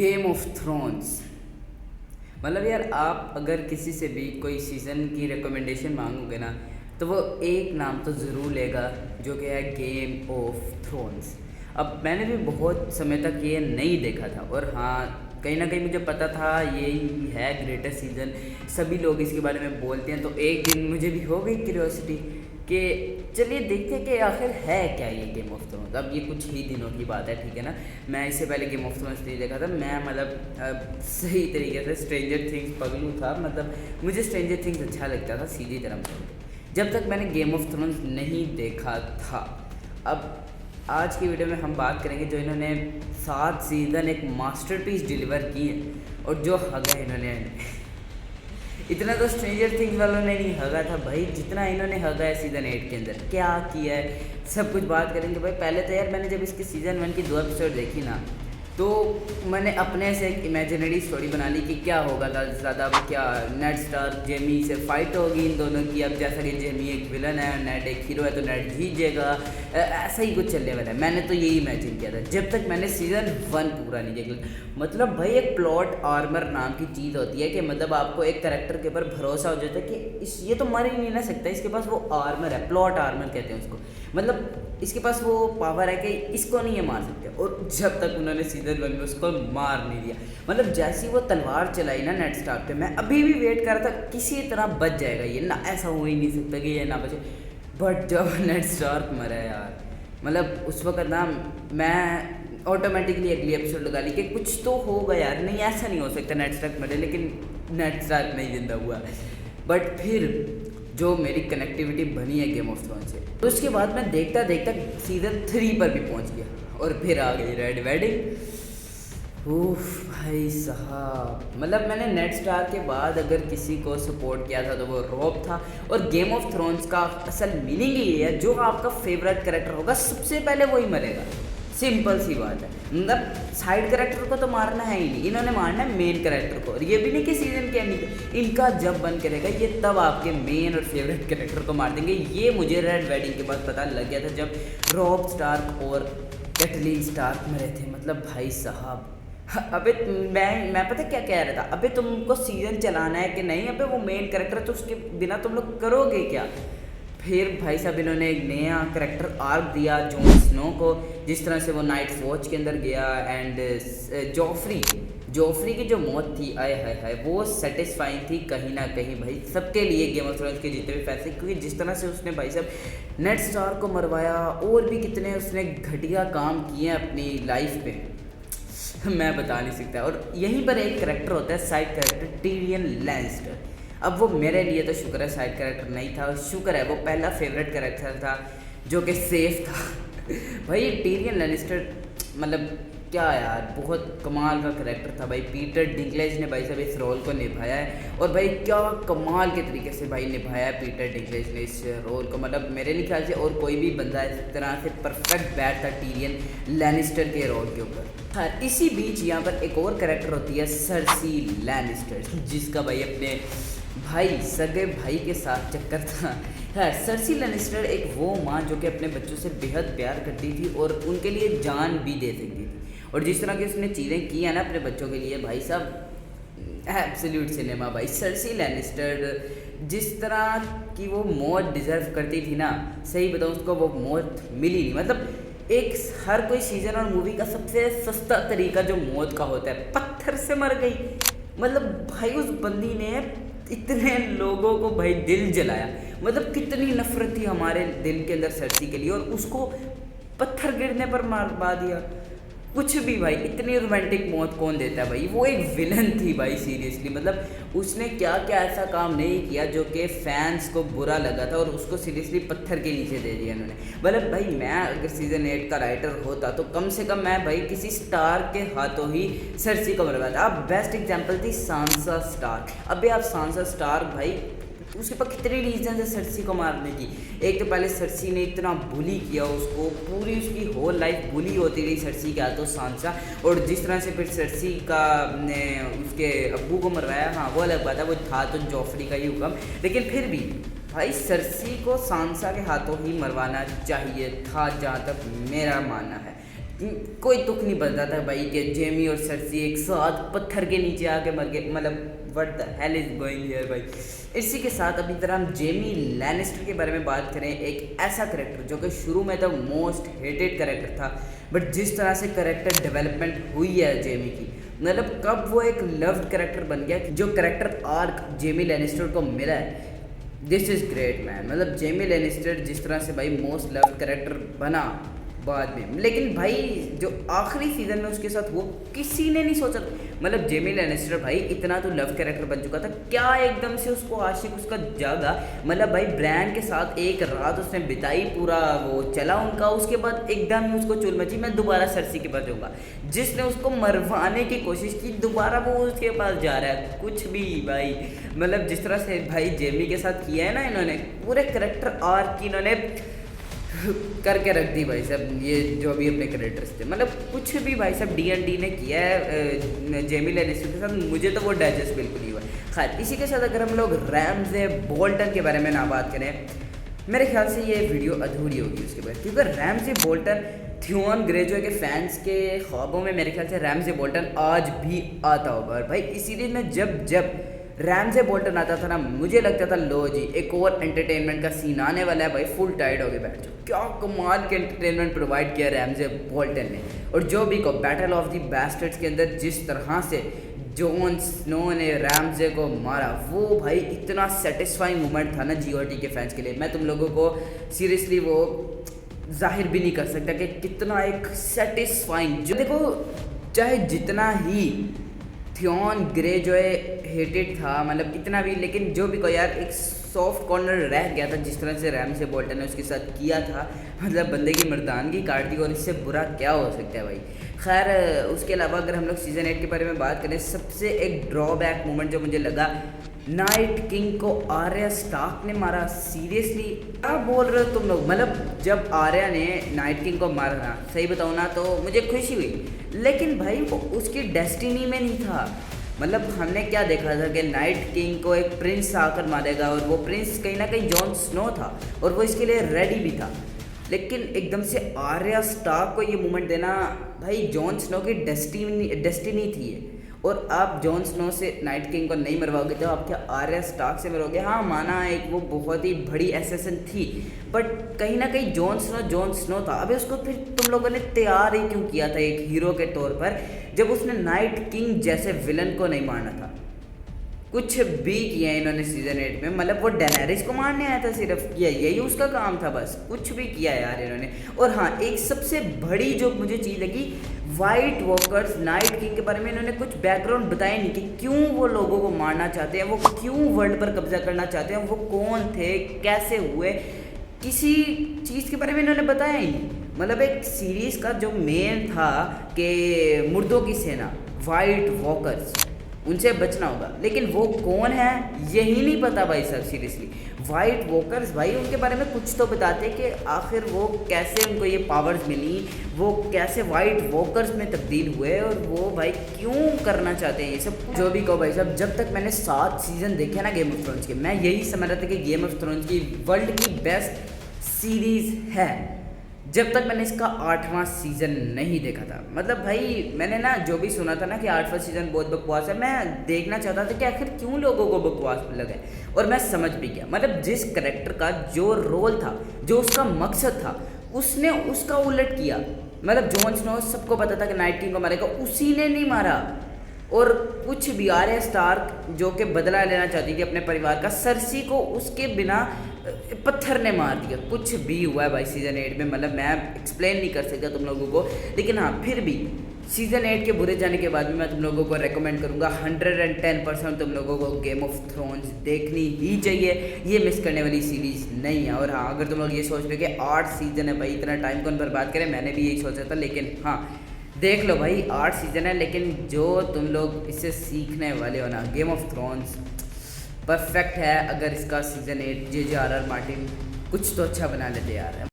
Game of thrones. मतलब यार, आप अगर किसी से भी कोई सीज़न की रिकमेंडेशन मांगोगे ना, तो वो एक नाम तो ज़रूर लेगा, जो कि है गेम ऑफ थ्रोन्स। अब मैंने भी बहुत समय तक ये नहीं देखा था, और हाँ, कहीं ना कहीं मुझे पता था यही है ग्रेटेस्ट सीज़न, सभी लोग इसके बारे में बोलते हैं। तो एक दिन मुझे भी हो गई क्यूरियोसिटी कि चलिए देखते हैं कि आखिर है क्या ये गेम ऑफ थ्रोन्स। अब ये कुछ ही दिनों की बात है, ठीक है ना। मैं इससे पहले गेम ऑफ थ्रोन्स नहीं देखा था। मैं मतलब सही तरीके से स्ट्रेंजर थिंग्स पगलू था। मतलब मुझे स्ट्रेंजर थिंग्स अच्छा लगता था सीधी तरह से, जब तक मैंने गेम ऑफ थ्रोन्स नहीं देखा था। अब आज की वीडियो में हम बात करेंगे जो इन्होंने 7 सीज़न एक मास्टरपीस डिलीवर की है, और जो हगा इन्होंने इतना तो स्ट्रेंजर थिंग्स वालों ने नहीं हगा था भाई, जितना इन्होंने हगा है सीज़न 8 के अंदर। क्या किया है सब कुछ बात करेंगे भाई। पहले तो यार, मैंने जब इसके सीज़न 1 की 2 एपिसोड देखी ना, तो मैंने अपने से एक इमेजिनरी स्टोरी बना ली कि क्या होगा ज़्यादा। अब क्या नेड स्टार्क जेमी से फाइट होगी इन दोनों की। अब जैसा कि जेमी एक विलन है, नेड एक हीरो है, तो नेड जीत जाएगा। ऐसा ही कुछ चलने वाला है। मैंने तो यही इमेजिन किया था जब तक मैंने सीज़न 1 पूरा नहीं देखा। मतलब भाई, एक प्लॉट आर्मर नाम की चीज़ होती है कि मतलब आपको एक करेक्टर के ऊपर भरोसा हो जाता है कि ये तो मर ही नहीं ना सकता, इसके पास वो आर्मर है, प्लॉट आर्मर कहते हैं उसको। मतलब इसके पास वो पावर है कि इसको नहीं ये मार सकते। और जब तक उन्होंने सीज़न 1 में उसको मार नहीं दिया, मतलब जैसी वो तलवार चलाई ना नेड स्टार्क पे, मैं अभी भी वेट कर रहा था किसी तरह बच जाएगा ये ना, ऐसा हो ही नहीं सकता कि ये ना बचे। बट जब नेड स्टार्क मरा यार, मतलब उस वक्त ना मैं ऑटोमेटिकली अगली एपिसोड लगा ली कि कुछ तो होगा यार। नहीं, ऐसा नहीं हो सकता नेड स्टार्क मरे, लेकिन नेड स्टार्क नहीं जिंदा हुआ। बट फिर जो मेरी कनेक्टिविटी बनी है गेम ऑफ थ्रोन्स से, तो उसके बाद मैं देखता देखता सीज़न 3 पर भी पहुंच गया, और फिर आ गई रेड वेडिंग। उफ भाई साहब, मतलब मैंने नेड स्टार के बाद अगर किसी को सपोर्ट किया था तो वो रॉब था। और गेम ऑफ थ्रोन्स का असल मीनिंग ये है, जो आपका फेवरेट कैरेक्टर होगा सबसे पहले वही मरेगा। सिंपल सी बात है। मतलब साइड कैरेक्टर को तो मारना है ही नहीं, इन्होंने मारना है मेन कैरेक्टर को। और ये भी नहीं कि सीजन के एंडिंग, इनका जब बन करेगा ये तब आपके मेन और फेवरेट कैरेक्टर को मार देंगे। ये मुझे रेड वेडिंग के बाद पता लग गया था, जब रॉब स्टार्क और कैटलीन स्टार्क मरे थे। मतलब भाई साहब, अबे मैं पता क्या कह रहा था, अबे तुमको सीजन चलाना है कि नहीं, अबे वो मेन कैरेक्टर है तो उसके बिना तुम लोग करोगे क्या। फिर भाई साहब इन्होंने एक नया करेक्टर आर्क दिया जॉन स्नो को, जिस तरह से वो नाइट वॉच के अंदर गया। एंड जॉफरी की जो मौत थी, आय हाय हाय, वो सेटिस्फाइंग थी कहीं ना कहीं भाई सबके लिए, गेम ऑफ थ्रोन्स के जितने भी फैंस, क्योंकि जिस तरह से उसने भाई साहब नेड स्टार को मरवाया, और भी कितने उसने घटिया काम किए अपनी लाइफ पे, मैं बता नहीं सकता। और यहीं पर एक करेक्टर होता है साइड कैरेक्टर, टीरियन लैनिस्टर। अब वो मेरे लिए तो शुक्र है साइड कैरेक्टर नहीं था, शुक्र है वो पहला फेवरेट कैरेक्टर था जो कि सेफ था। भाई टीरियन लैनिस्टर, मतलब क्या यार, बहुत कमाल का कैरेक्टर था भाई। पीटर डिंकलेज ने भाई साहब इस रोल को निभाया है, और भाई क्या कमाल के तरीके से भाई निभाया है पीटर डिंकलेज ने इस रोल को। मतलब मेरे लिए ख्याल से और कोई भी बंदा इस तरह से परफेक्ट बैठ था टीरियन लैनिस्टर के रोल के ऊपर। हाँ, इसी बीच यहाँ पर एक और कैरेक्टर होती है सर्सी लैनिस्टर, जिसका भाई अपने भाई सगे भाई के साथ चक्कर था। हाँ, सर्सी लैनिस्टर एक वो माँ जो कि अपने बच्चों से बेहद प्यार करती थी और उनके लिए जान भी दे सकती थी। और जिस तरह की उसने चीज़ें की है ना अपने बच्चों के लिए, भाई साहब एब्सोल्यूट सिनेमा भाई। सर्सी लैनिस्टर जिस तरह की वो मौत डिज़र्व करती थी ना, सही बताऊँ उसको वो मौत मिली नहीं। मतलब एक हर कोई सीज़न और मूवी का सबसे सस्ता तरीका जो मौत का होता है, पत्थर से मर गई। मतलब भाई उस बंदी ने इतने लोगों को भाई दिल जलाया। मतलब कितनी नफरत थी हमारे दिल के अंदर सर्सी के लिए, और उसको पत्थर गिरने पर मार दिया। कुछ भी भाई, इतनी रोमांटिक मौत कौन देता है भाई। वो एक विलन थी भाई सीरियसली। मतलब उसने क्या क्या ऐसा काम नहीं किया जो कि फैंस को बुरा लगा था, और उसको सीरियसली पत्थर के नीचे दे दिया उन्होंने। मतलब भाई मैं अगर सीज़न 8 का राइटर होता तो कम से कम मैं भाई किसी स्टार के हाथों ही सर्सी को मरवाता। अब बेस्ट एग्जाम्पल थी सांसा स्टार्क। अबे आप सांसा स्टार्क भाई, उसके पास कितने रीजन है सर्सी को मारने की। एक तो पहले सर्सी ने इतना बुली किया उसको, पूरी उसकी होल लाइफ बुली होती रही सर्सी के हाथों सांसा। और जिस तरह से फिर सर्सी का ने उसके अब्बू को मरवाया, हाँ वो अलग बात है, वो था तो जॉफरी का ही हुक्म, लेकिन फिर भी भाई सर्सी को सांसा के हाथों ही मरवाना चाहिए था, जहाँ तक मेरा मानना है। कोई तुक नहीं बचता था भाई कि जेमी और सरसी एक साथ पत्थर के नीचे आके मर गए, मतलब what the hell is going here भाई। इसी के साथ अभी तरह हम जेमी लैनिस्टर के बारे में बात करें, एक ऐसा करेक्टर जो कि शुरू में तो मोस्ट हेटेड करेक्टर था, बट जिस तरह से करेक्टर डेवलपमेंट हुई है जेमी की, मतलब कब वो एक लव्ड करेक्टर बन गया, जो करेक्टर आर्क जेमी लैनिस्टर को मिला है, दिस इज़ ग्रेट मैन। मतलब जेमी लैनिस्टर जिस तरह से भाई मोस्ट लव्ड करेक्टर बना बाद में, लेकिन भाई जो आखिरी सीजन में उसके साथ वो किसी ने नहीं सोचा। मतलब जेमी लैनिस्टर भाई इतना तो लव कैरेक्टर बन चुका था, क्या एकदम से उसको आशिक उसका जागा। मतलब भाई ब्रैन के साथ एक रात उसने बिताई, पूरा वो चला उनका, उसके बाद एकदम उसको चुल मची, मैं दोबारा सरसी के पास जाऊँगा। जिसने उसको मरवाने की कोशिश की, दोबारा वो उसके पास जा रहा है, कुछ भी भाई। मतलब जिस तरह से भाई जेमी के साथ किया है ना इन्होंने, पूरे करेक्टर आर्क की इन्होंने करके रख दी भाई साहब, ये जो भी अपने करेक्टर्स थे, मतलब कुछ भी भाई साहब D&D ने किया है जेमी लैनिस्टर के साथ, मुझे तो वो डाइजेस्ट बिल्कुल ही हुआ। खैर इसी के साथ अगर हम लोग रैमजे बोल्टन के बारे में ना बात करें, मेरे ख्याल से ये वीडियो अधूरी होगी उसके बाद, क्योंकि रैमजे बोल्टन थियोन ग्रेजवे के फैंस के ख्वाबों में मेरे ख्याल से रैमजे बोल्टन आज भी आता होगा। और भाई इस सीरीज में जब जब रैमजे बोल्टन आता था ना, मुझे लगता था लो जी एक और एंटरटेनमेंट का सीन आने वाला है भाई, फुल टाइट हो गए बैठ जाओ। क्या कमाल के एंटरटेनमेंट प्रोवाइड किया रैमजे बोल्टन ने। और जो भी को बैटल ऑफ द बास्टर्ड्स के अंदर जिस तरह से जॉन स्नो ने रैमजे को मारा, वो भाई इतना सेटिस्फाइंग मोमेंट था ना GOT के फैंस के लिए। मैं तुम लोगों को सीरियसली वो जाहिर भी नहीं कर सकता कि कितना एक सेटिस्फाइंग, जो देखो चाहे जितना ही थियोन ग्रे जो है हेटेड था, मतलब इतना भी, लेकिन जो भी को यार एक सॉफ्ट कॉर्नर रह गया था जिस तरह से रैमजे बोल्टन ने उसके साथ किया था, मतलब बंदे की मर्दानगी काट दी, और इससे बुरा क्या हो सकता है भाई। खैर उसके अलावा अगर हम लोग सीज़न 8 के बारे में बात करें, सबसे एक ड्रॉबैक मोमेंट जो मुझे लगा, नाइट किंग को आर्या स्टार्क ने मारा। सीरियसली क्या बोल रहे हो तुम लोग। मतलब जब आर्या ने नाइट किंग को मारा ना, सही बताऊँ ना तो मुझे खुशी हुई, लेकिन भाई वो उसकी डेस्टिनी में नहीं था। मतलब हमने क्या देखा था कि नाइट किंग को एक प्रिंस आकर मारेगा, और वो प्रिंस कहीं ना कहीं जॉन स्नो था और वो इसके लिए रेडी भी था, लेकिन एकदम से आर्या स्टार्क को ये मूवमेंट देना, भाई जॉन स्नो की डेस्टिनी थी ये। और आप जॉन स्नो से नाइट किंग को नहीं मरवाओगे तो आप क्या आर्या स्टार्क से मरोगे। हाँ माना एक वो बहुत ही बड़ी एसेसन थी, बट कहीं ना कहीं जॉन स्नो था। अबे उसको फिर तुम लोगों ने तैयार ही क्यों किया था एक हीरो के तौर पर, जब उसने नाइट किंग जैसे विलन को नहीं मारना था। कुछ भी किया इन्होंने सीजन 8 में, मतलब वो डेनेरिस को मारने आया था सिर्फ, यही उसका काम था बस, कुछ भी किया यार इन्होंने। और हाँ एक सबसे बड़ी जो मुझे चीज़ लगी, वाइट वॉकर्स नाइट किंग के बारे में इन्होंने कुछ बैकग्राउंड बताया नहीं कि क्यों वो लोगों को मारना चाहते हैं, वो क्यों वर्ल्ड पर कब्जा करना चाहते हैं, वो कौन थे, कैसे हुए, किसी चीज़ के बारे में इन्होंने बताया ही नहीं। मतलब एक सीरीज़ का जो मेन था कि मुर्दों की सेना वाइट वॉकर्स, उनसे बचना होगा, लेकिन वो कौन है यही नहीं पता भाई साहब। सीरियसली वाइट वॉकर्स भाई उनके बारे में कुछ तो बताते कि आखिर वो कैसे उनको ये पावर्स मिली, वो कैसे वाइट वॉकर्स में तब्दील हुए, और वो भाई क्यों करना चाहते हैं ये सब। जो भी कहो भाई साहब, जब तक मैंने 7 सीज़न देखे ना गेम ऑफ थ्रोन्स के, मैं यही समझ रहा था कि गेम ऑफ थ्रोन्स की वर्ल्ड की बेस्ट सीरीज़ है, जब तक मैंने इसका 8वां सीज़न नहीं देखा था। मतलब भाई मैंने ना जो भी सुना था ना कि 8वां सीज़न बहुत बकवास है, मैं देखना चाहता था कि आखिर क्यों लोगों को बकवास लगे, और मैं समझ भी गया। मतलब जिस करेक्टर का जो रोल था, जो उसका मकसद था, उसने उसका उलट किया। मतलब जॉन स्नो सबको पता था कि नाइट किंग को मारेगा, उसी ने नहीं मारा। और कुछ भी आर्या स्टार्क जो कि बदला लेना चाहती थी अपने परिवार का, सरसी को उसके बिना पत्थर ने मार दिया। कुछ भी हुआ है भाई सीज़न 8 में, मतलब मैं एक्सप्लेन नहीं कर सकता तुम लोगों को, लेकिन हाँ फिर भी सीज़न 8 के बुरे जाने के बाद भी मैं तुम लोगों को रेकमेंड करूँगा 110% तुम लोगों को गेम ऑफ थ्रोन्स देखनी ही चाहिए, ये मिस करने वाली सीरीज़ नहीं है। और हाँ अगर तुम लोग ये सोच रहे कि 8 सीज़न है भाई, इतना टाइम कौन बर्बाद करें, मैंने भी यही सोचा था, लेकिन हाँ देख लो भाई 8 सीज़न है, लेकिन जो तुम लोग इससे सीखने वाले हो ना, गेम ऑफ थ्रोन्स परफेक्ट है। अगर इसका सीज़न 8 JJ RR मार्टिन कुछ तो अच्छा बना लेते यार।